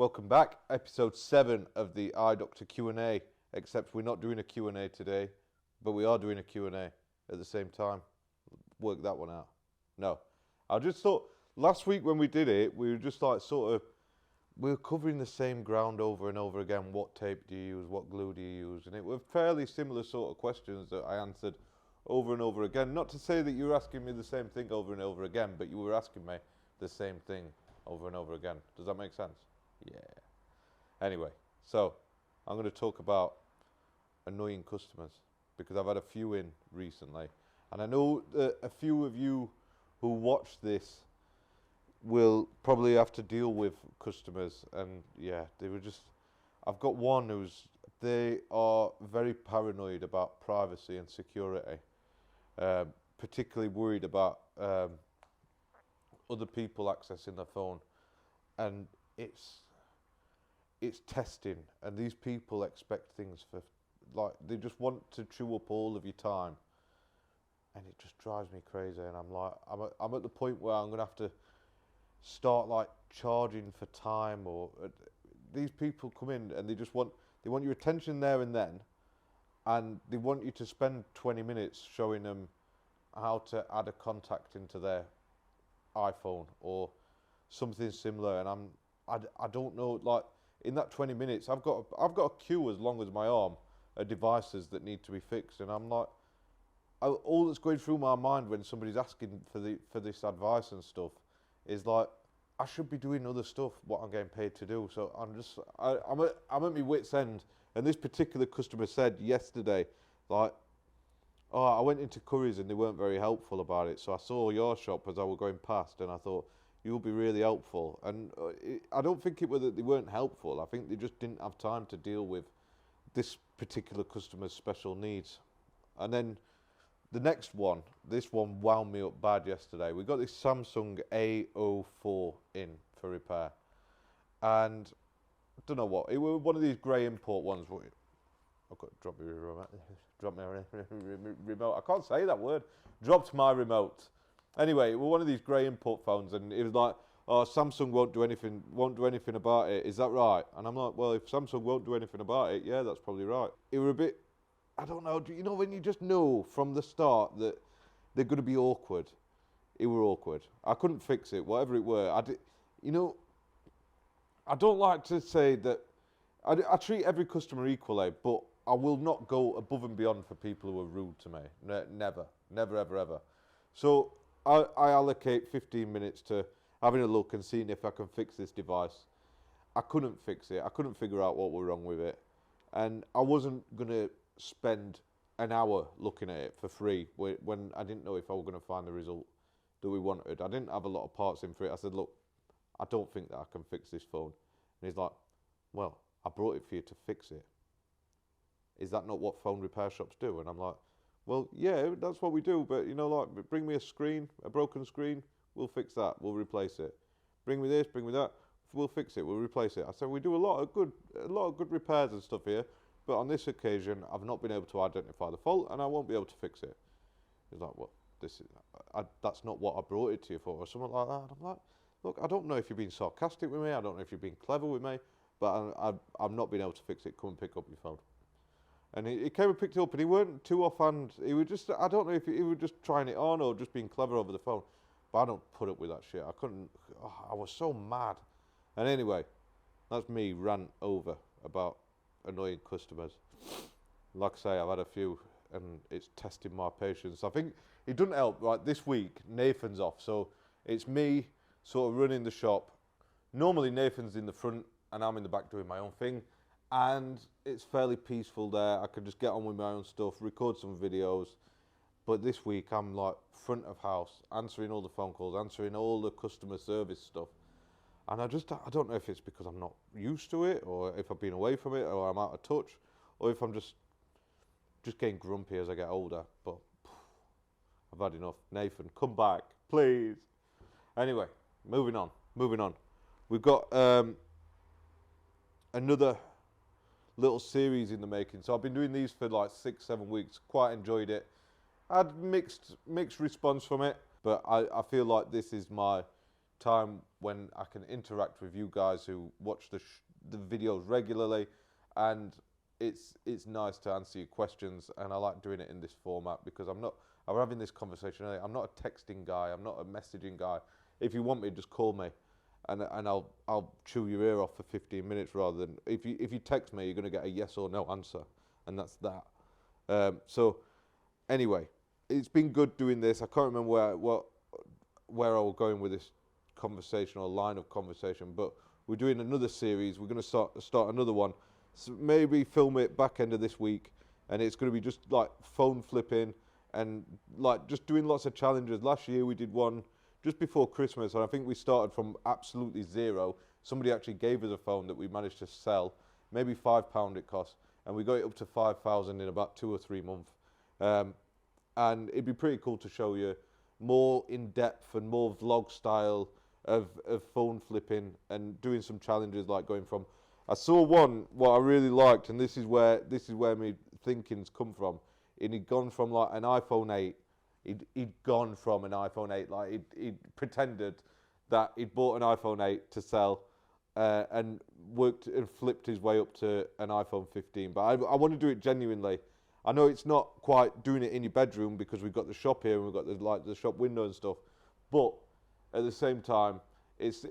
Welcome back, episode 7 of the Eye Doctor Q&A, except we're not doing a Q&A today, but we are doing a Q&A at the same time. Work that one out. No, I just thought, last week when we did it, we were just like we were covering the same ground over and over again. What tape do you use? What glue do you use? And it were fairly similar sort of questions that I answered over and over again. Not to say that you were asking me the same thing over and over again, but you were asking me the same thing over and over again. Does that make sense? Yeah. Anyway, so I'm going to talk about annoying customers because I've had a few in recently. And I know that a few of you who watch this will probably have to deal with customers. And yeah, I've got one they are very paranoid about privacy and security. Particularly worried about other people accessing their phone. And it's testing, and these people expect things they just want to chew up all of your time, and it just drives me crazy. And I'm at the point where I'm gonna have to start charging for time, or these people come in and they want your attention there and then, and they want you to spend 20 minutes showing them how to add a contact into their iPhone or something similar, and I don't know, in that 20 minutes, I've got a queue as long as my arm of devices that need to be fixed, and I'm like, all that's going through my mind when somebody's asking for this advice and stuff is I should be doing other stuff, what I'm getting paid to do. So I'm at my wit's end, and this particular customer said yesterday, oh, I went into Curry's and they weren't very helpful about it, so I saw your shop as I was going past, and I thought, you'll be really helpful. And I don't think it was that they weren't helpful. I think they just didn't have time to deal with this particular customer's special needs. And then the next one, this one wound me up bad yesterday. We got this Samsung A04 in for repair. And I don't know what, it was one of these grey import ones. I've got to drop my remote. Drop my remote. I can't say that word. Dropped my remote. Anyway, it was one of these grey import phones, and it was like, oh, Samsung won't do anything about it. Is that right? And I'm like, well, if Samsung won't do anything about it, yeah, that's probably right. It were a bit, I don't know, you know when you just know from the start that they're going to be awkward? It were awkward. I couldn't fix it, whatever it were. I don't like to say that, I treat every customer equally, but I will not go above and beyond for people who are rude to me. Never, ever, ever. So I allocate 15 minutes to having a look and seeing if I can fix this device. I couldn't fix it. I couldn't figure out what was wrong with it. And I wasn't going to spend an hour looking at it for free when I didn't know if I was going to find the result that we wanted. I didn't have a lot of parts in for it. I said, look, I don't think that I can fix this phone. And he's like, well, I brought it for you to fix it. Is that not what phone repair shops do? And I'm like, well, yeah, that's what we do, but bring me a broken screen, we'll fix that, we'll replace it. Bring me this, bring me that, we'll fix it, we'll replace it. I said, we do a lot of good repairs and stuff here, but on this occasion, I've not been able to identify the fault, and I won't be able to fix it. He's like, well, that's not what I brought it to you for, or something like that. And I'm like, look, I don't know if you're being sarcastic with me, I don't know if you're being clever with me, but I've not been able to fix it. Come and pick up your phone. And he came and picked it up, and he weren't too offhand. He was just, I don't know if he was just trying it on or just being clever over the phone. But I don't put up with that shit. I couldn't, I was so mad. And anyway, that's me rant over about annoying customers. Like I say, I've had a few, and it's testing my patience. I think it doesn't help, right? This week, Nathan's off, so it's me sort of running the shop. Normally, Nathan's in the front, and I'm in the back doing my own thing. And it's fairly peaceful there. I can just get on with my own stuff, record some videos. But this week I'm front of house, answering all the phone calls, answering all the customer service stuff. And I don't know if it's because I'm not used to it, or if I've been away from it, or I'm out of touch, or if I'm just getting grumpy as I get older. But I've had enough. Nathan, come back, please. Anyway, moving on. We've got another little series in the making. So I've been doing these for 6-7 weeks. Quite enjoyed it. I had mixed response from it, but I feel like this is my time when I can interact with you guys who watch the videos regularly, and it's nice to answer your questions, and I like doing it in this format because I'm having this conversation earlier. I'm not a texting guy. I'm not a messaging guy. If you want me, just call me, and I'll chew your ear off for 15 minutes rather than if you text me, you're going to get a yes or no answer, and that's that. So anyway, it's been good doing this. I can't remember where I was going with this conversation or line of conversation, but we're doing another series. We're going to start another one. So maybe film it back end of this week, and it's going to be just like phone flipping and like just doing lots of challenges. Last year we did one just before Christmas, and I think we started from absolutely zero. Somebody actually gave us a phone that we managed to sell, maybe £5 it cost, and we got it up to 5,000 in about 2 or 3 months. And it'd be pretty cool to show you more in depth and more vlog style of phone flipping and doing some challenges, like going from. I saw one what I really liked, and this is where my thinking's come from. And he'd gone from like an iPhone 8. He'd gone from an iPhone 8, like he'd pretended that he'd bought an iPhone 8 to sell, and worked and flipped his way up to an iPhone 15. But I want to do it genuinely. I know it's not quite doing it in your bedroom because we've got the shop here and we've got the shop window and stuff, but at the same time, it's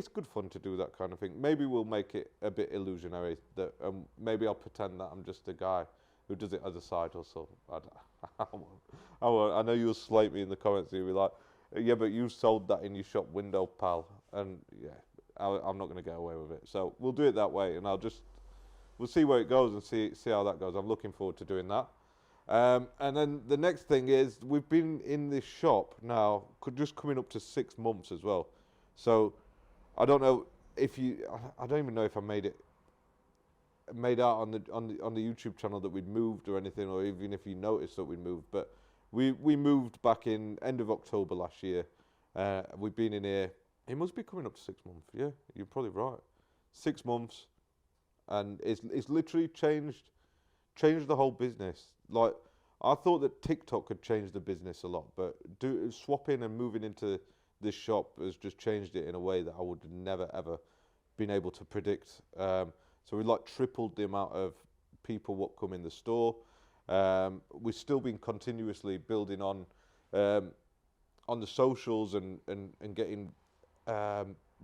good fun to do that kind of thing. Maybe we'll make it a bit illusionary. That maybe I'll pretend that I'm just a guy who does it as a side hustle. I know you'll slate me in the comments. You'll be like, yeah, but you sold that in your shop window, pal. And yeah, I'm not going to get away with it. So we'll do it that way, and we'll see where it goes and see how that goes. I'm looking forward to doing that. And then the next thing is we've been in this shop now, just coming up to 6 months as well. So I don't know if I don't even know if I made out on the YouTube channel that we'd moved or anything, or even if you noticed that we'd moved. But we moved back in end of October last year. We've been in here. It must be coming up to 6 months. Yeah, you're probably right. 6 months, and it's literally changed the whole business. Like, I thought that TikTok could change the business a lot, but swapping and moving into this shop has just changed it in a way that I would never ever been able to predict. So we like tripled the amount of people what come in the store. We've still been continuously building on the socials and getting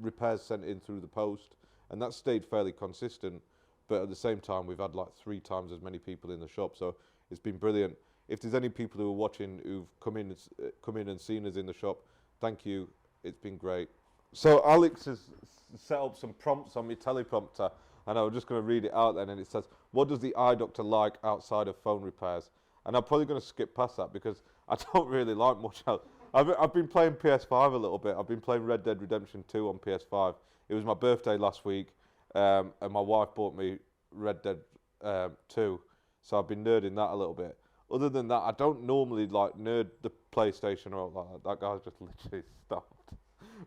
repairs sent in through the post, and that's stayed fairly consistent. But at the same time, we've had like 3 times as many people in the shop, so it's been brilliant. If there's any people who are watching who've come in and seen us in the shop, thank you. It's been great. So Alex has set up some prompts on my teleprompter, and I'm just going to read it out then. And it says, "What does the eye doctor like outside of phone repairs?" And I'm probably going to skip past that because I don't really like much else. I've been playing PS5 a little bit. I've been playing Red Dead Redemption 2 on PS5. It was my birthday last week. And my wife bought me Red Dead 2, so I've been nerding that a little bit. Other than that, I don't normally like nerd the PlayStation or like that. That guy's just literally stopped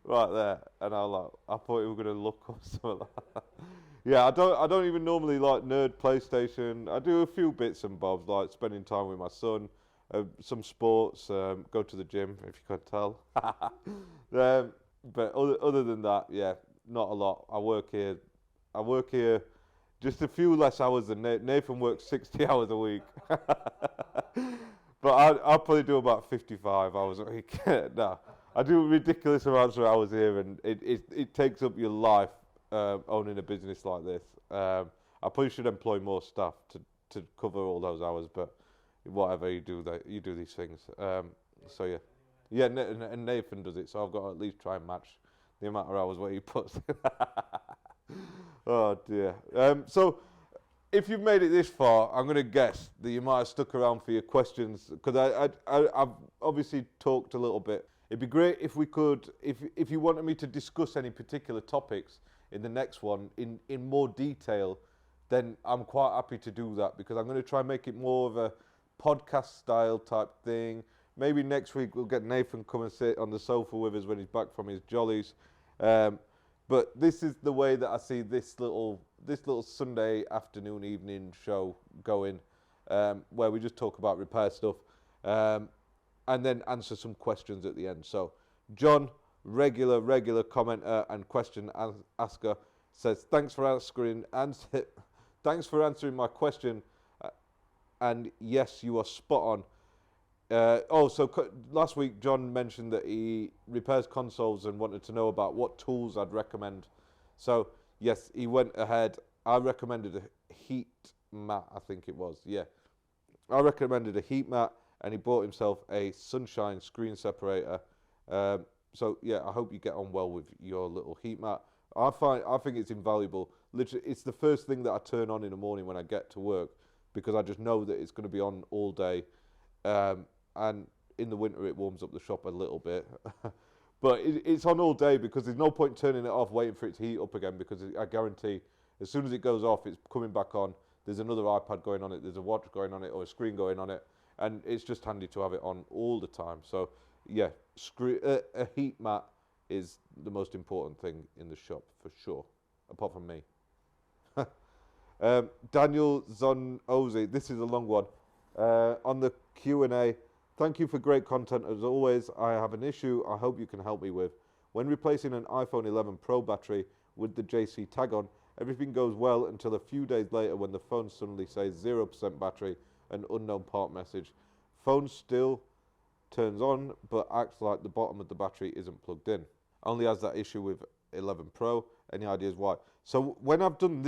right there, and I thought he was gonna look or something like that. Yeah, I don't even normally like nerd PlayStation. I do a few bits and bobs, like spending time with my son, some sports, go to the gym if you can't tell. But other than that, yeah, not a lot. I work here just a few less hours than Nathan works 60 hours a week. But I'll probably do about 55 hours a week. No, I do ridiculous amounts of hours here, and it takes up your life owning a business like this. I probably should employ more staff to cover all those hours, but whatever, you do these things. So yeah, and Nathan does it, so I've got to at least try and match the amount of hours what he puts. Oh dear. So if you've made it this far, I'm going to guess that you might have stuck around for your questions, because I've obviously talked a little bit. It'd be great if we could, if you wanted me to discuss any particular topics in the next one in more detail, then I'm quite happy to do that, because I'm going to try and make it more of a podcast style type thing. Maybe next week we'll get Nathan come and sit on the sofa with us when he's back from his jollies. But this is the way that I see this little Sunday afternoon, evening show going, where we just talk about repair stuff, and then answer some questions at the end. So, John, regular commenter and question asker, says, thanks for answering my question. And yes, you are spot on. Last week John mentioned that he repairs consoles and wanted to know about what tools I'd recommend. So yes, he went ahead. I recommended a heat mat, I think it was. Yeah, I recommended a heat mat, and he bought himself a sunshine screen separator. So yeah, I hope you get on well with your little heat mat. I think it's invaluable. Literally, it's the first thing that I turn on in the morning when I get to work, because I just know that it's going to be on all day. And in the winter it warms up the shop a little bit. But it's on all day, because there's no point turning it off waiting for it to heat up again, because I guarantee as soon as it goes off, it's coming back on. There's another iPad going on it, there's a watch going on it, or a screen going on it, and it's just handy to have it on all the time. So yeah, a heat mat is the most important thing in the shop for sure, apart from me. Daniel Zonozi, this is a long one. On the Q&A, thank you for great content as always. I have an issue I hope you can help me with. When replacing an iPhone 11 Pro battery with the JC tag on, everything goes well until a few days later when the phone suddenly says 0% battery and unknown part message. Phone still turns on but acts like the bottom of the battery isn't plugged in. Only has that issue with 11 Pro. Any ideas why? So when I've done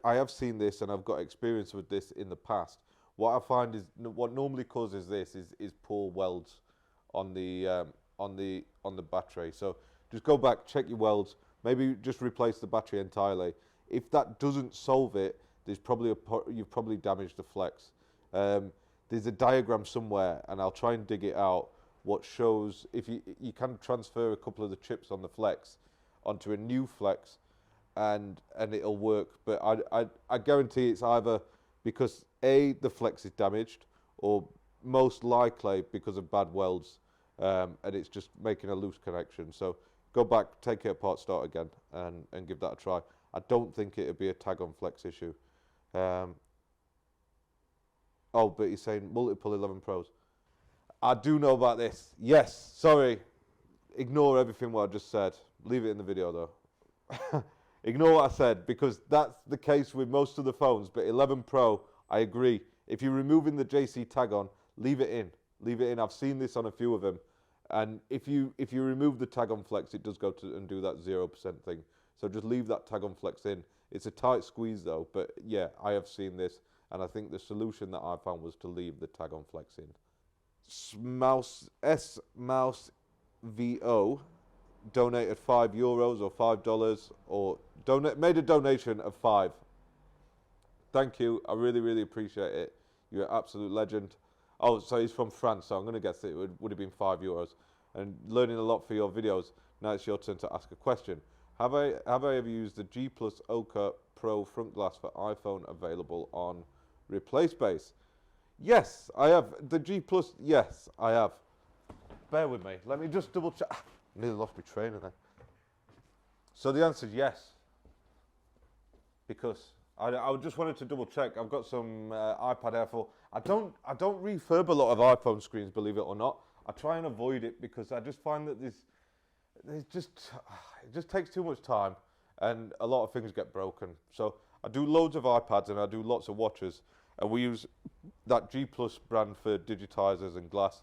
I have seen this, and I've got experience with this in the past. What I find is what normally causes this is poor welds on the battery. So just go back, check your welds, maybe just replace the battery entirely. If that doesn't solve it, there's probably you've probably damaged the flex. There's a diagram somewhere, and I'll try and dig it out, what shows if you can transfer a couple of the chips on the flex onto a new flex, and it'll work. But I guarantee it's either because A, the flex is damaged, or most likely because of bad welds, and it's just making a loose connection. So go back, take it apart, start again, and give that a try. I don't think it'd be a tag on flex issue. Oh, but he's saying multiple 11 Pros. I do know about this. Yes, sorry. Ignore everything what I just said. Leave it in the video though. Ignore what I said, because that's the case with most of the phones. But 11 Pro, I agree. If you're removing the JC tag on, leave it in. Leave it in. I've seen this on a few of them. And if you remove the tag on flex, it does go to and do that 0% thing. So just leave that tag on flex in. It's a tight squeeze though. But yeah, I have seen this. And I think the solution that I found was to leave the tag on flex in. S-Mouse VO donated €5 or $5, or made a donation of $5. Thank you. I really appreciate it. You're an absolute legend. Oh, so he's from France, so I'm going to guess it would have been €5. And learning a lot for your videos. Now it's your turn to ask a question. Have I ever used the G Plus Ochre Pro front glass for iPhone available on Replace Base? Yes, I have. The G Plus, yes, I have. Bear with me. Let me just double check. Nearly lost my trainer then. So the answer is yes. Because I just wanted to double check. I've got some iPad Air 4. I don't refurb a lot of iPhone screens, believe it or not. I try and avoid it because I just find that it just takes too much time, and a lot of things get broken. So I do loads of iPads and I do lots of watches, and we use that G Plus brand for digitizers and glass.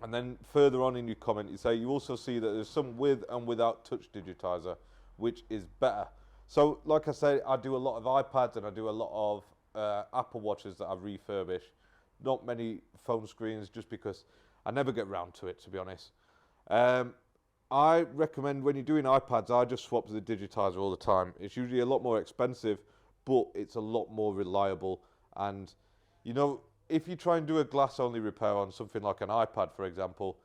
And then further on in your comment, you say you also see that there's some with and without touch digitizer, which is better. So like I say, I do a lot of iPads and I do a lot of Apple Watches that I refurbish. Not many phone screens, just because I never get round to it, to be honest. I recommend when you're doing iPads, I just swap to the digitizer all the time. It's usually a lot more expensive, but it's a lot more reliable. And, you know, if you try and do a glass-only repair on something like an iPad, for example,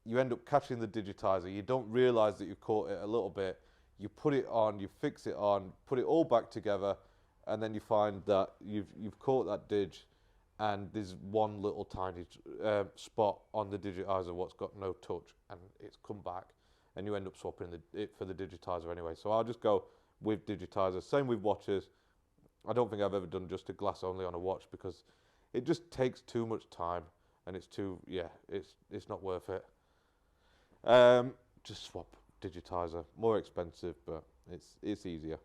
you end up catching the digitizer. You don't realise that you caught it a little bit. You put it on, you fix it on, put it all back together, and then you find that you've caught that dig, and there's one little tiny spot on the digitizer what's got no touch, and it's come back, and you end up swapping it for the digitizer anyway. So I'll just go with digitizer. Same with watches. I don't think I've ever done just a glass only on a watch, because it just takes too much time, and it's not worth it. Just swap digitizer. More expensive, but it's easier.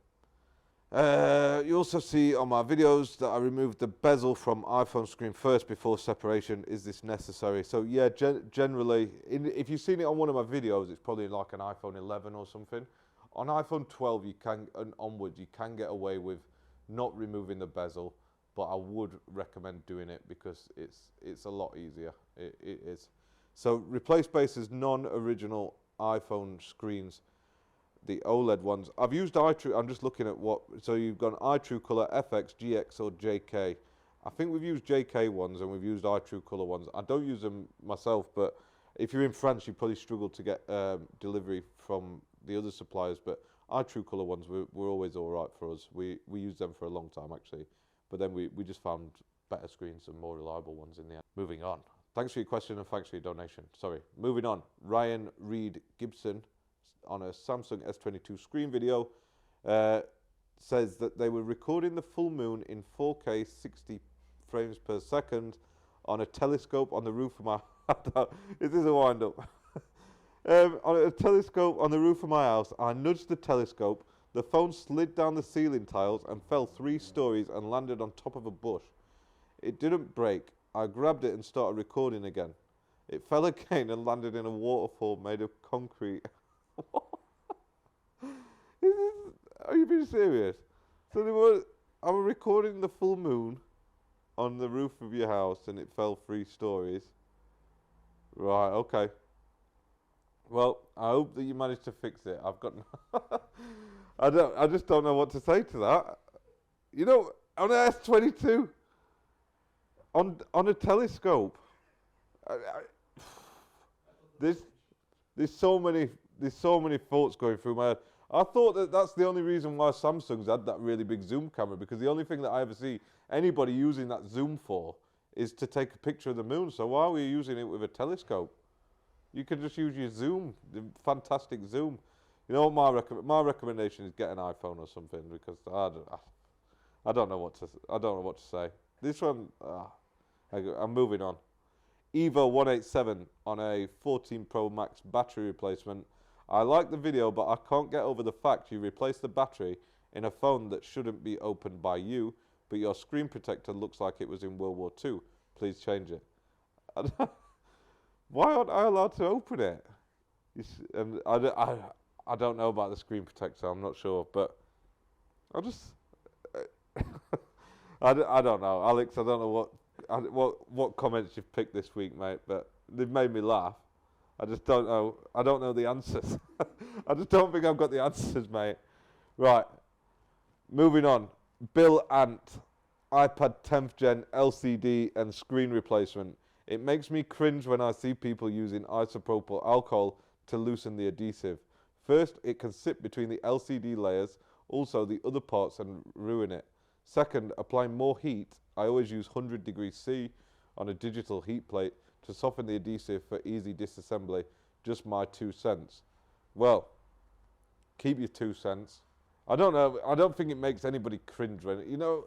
You also see on my videos that I removed the bezel from iPhone screen first before separation. Is this necessary? So yeah, generally, if you've seen it on one of my videos, it's probably like an iPhone 11 or something. On iPhone 12, you can, and onwards, you can get away with not removing the bezel, but I would recommend doing it because it's a lot easier. It is. So replace base's non-original iPhone screens, the OLED ones. I've used iTrue. I'm just looking at what. So you've got iTrue Color, FX, GX, or JK. I think we've used JK ones and we've used iTrue Color ones. I don't use them myself, but if you're in France, you probably struggle to get delivery from the other suppliers. But iTrue Color ones were always all right for us. We used them for a long time actually, but then we just found better screens and more reliable ones in the end. Moving on. Thanks for your question and thanks for your donation. Sorry. Moving on. Ryan Reed Gibson on a Samsung S22 screen video says that they were recording the full moon in 4K 60 frames per second on a telescope on the roof of my Is this a wind up? On a telescope on the roof of my house. I nudged the telescope. The phone slid down the ceiling tiles and fell 3 stories and landed on top of a bush. It didn't break. I grabbed it and started recording again. It fell again and landed in a waterfall made of concrete. Are you being serious? So I was recording the full moon on the roof of your house and it fell 3 stories. Right, okay. Well, I hope that you managed to fix it. I've got I just don't know what to say to that. You know, on an S22 on a telescope. There's so many thoughts going through my head. I thought that that's the only reason why Samsung's had that really big zoom camera, because the only thing that I ever see anybody using that zoom for is to take a picture of the moon. So why are we using it with a telescope? You could just use your zoom, the fantastic zoom. You know what my recommendation is get an iPhone or something, because I don't know what to say. This one, I'm moving on. Evo 187 on a 14 Pro Max battery replacement. I like the video, but I can't get over the fact you replaced the battery in a phone that shouldn't be opened by you, but your screen protector looks like it was in World War II. Please change it. Why aren't I allowed to open it? And I don't know about the screen protector. I'm not sure, but I just I don't know, Alex. I don't know what comments you've picked this week, mate, but they've made me laugh. I just don't know. I don't know the answers. I just don't think I've got the answers, mate. Right. Moving on. Bill Ant, iPad 10th Gen LCD and screen replacement. It makes me cringe when I see people using isopropyl alcohol to loosen the adhesive. First, it can sit between the LCD layers, also the other parts, and ruin it. Second, applying more heat. I always use 100 degrees C on a digital heat plate to soften the adhesive for easy disassembly. Just my 2 cents. Well, keep your 2 cents. I don't know. I don't think it makes anybody cringe when, you know,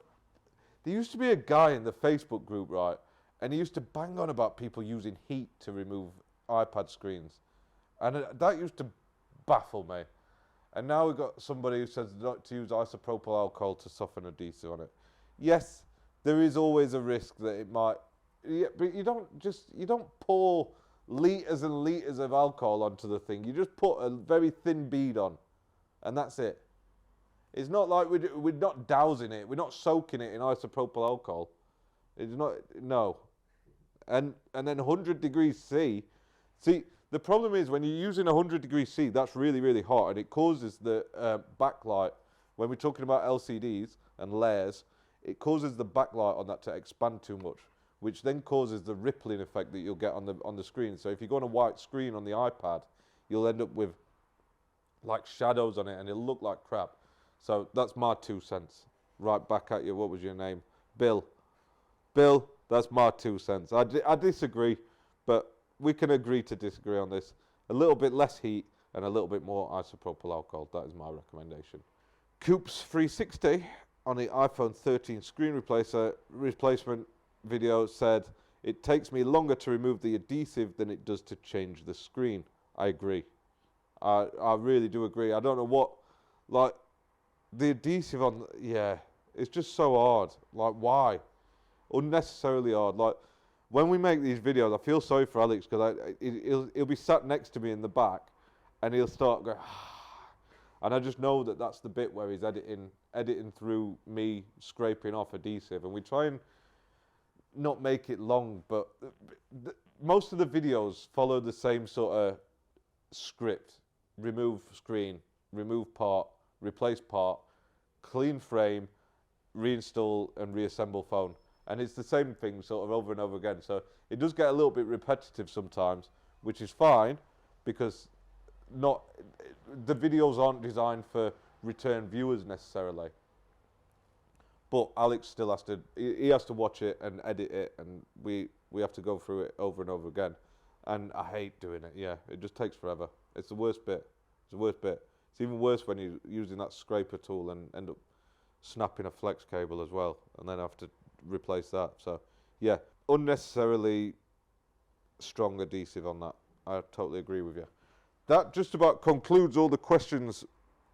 there used to be a guy in the Facebook group, right? And he used to bang on about people using heat to remove iPad screens. And that used to baffle me. And now we've got somebody who says not to use isopropyl alcohol to soften adhesive on it. Yes, there is always a risk that it might, yeah, but you don't pour litres and litres of alcohol onto the thing. You just put a very thin bead on, and that's it. It's not like we're not dousing it. We're not soaking it in isopropyl alcohol. It's not, no. And then 100 degrees C. See, the problem is when you're using 100 degrees C, that's really, really hot, and it causes the backlight. When we're talking about LCDs and layers, it causes the backlight on that to expand too much, which then causes the rippling effect that you'll get on the screen. So if you go on a white screen on the iPad, you'll end up with like shadows on it, and it'll look like crap. So that's my 2 cents. Right back at you. What was your name? Bill. Bill, that's my 2 cents. I disagree, but we can agree to disagree on this. A little bit less heat and a little bit more isopropyl alcohol. That is my recommendation. Coops 360 on the iPhone 13 screen replacement video said, it takes me longer to remove the adhesive than it does to change the screen. I agree. I really do agree. I don't know what, like, the adhesive on, yeah, it's just so hard. Like, why? Unnecessarily hard. Like, when we make these videos, I feel sorry for Alex because he'll be sat next to me in the back, and he'll start going, and I just know that that's the bit where he's editing through me scraping off adhesive, and we try and not make it long, but most of the videos follow the same sort of script: remove screen, remove part, replace part, clean frame, reinstall and reassemble phone. And it's the same thing sort of over and over again. So it does get a little bit repetitive sometimes, which is fine because the videos aren't designed for return viewers necessarily. But Alex still has to, he has to watch it and edit it, and we have to go through it over and over again. And I hate doing it, yeah. It just takes forever. It's the worst bit. It's the worst bit. It's even worse when you're using that scraper tool and end up snapping a flex cable as well, and then have to replace that. So, yeah, unnecessarily strong adhesive on that. I totally agree with you. That just about concludes all the questions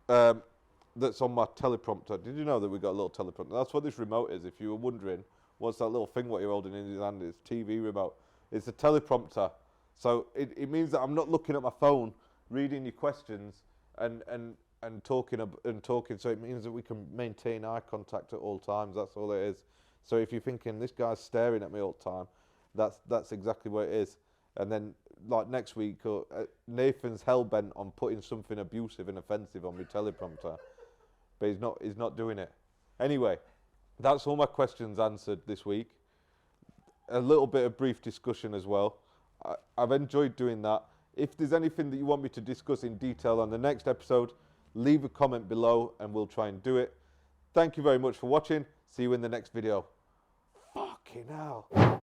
that's on my teleprompter. Did you know that we got a little teleprompter? That's what this remote is. If you were wondering, what's that little thing what you're holding in your hand? It's TV remote. It's a teleprompter. So it means that I'm not looking at my phone, reading your questions and talking. So it means that we can maintain eye contact at all times. That's all it is. So if you're thinking this guy's staring at me all the time, that's exactly what it is. And then like next week, Nathan's hell-bent on putting something abusive and offensive on my teleprompter, but he's not doing it. Anyway, that's all my questions answered this week. A little bit of brief discussion as well. I've enjoyed doing that. If there's anything that you want me to discuss in detail on the next episode, leave a comment below and we'll try and do it. Thank you very much for watching. See you in the next video. Fucking hell.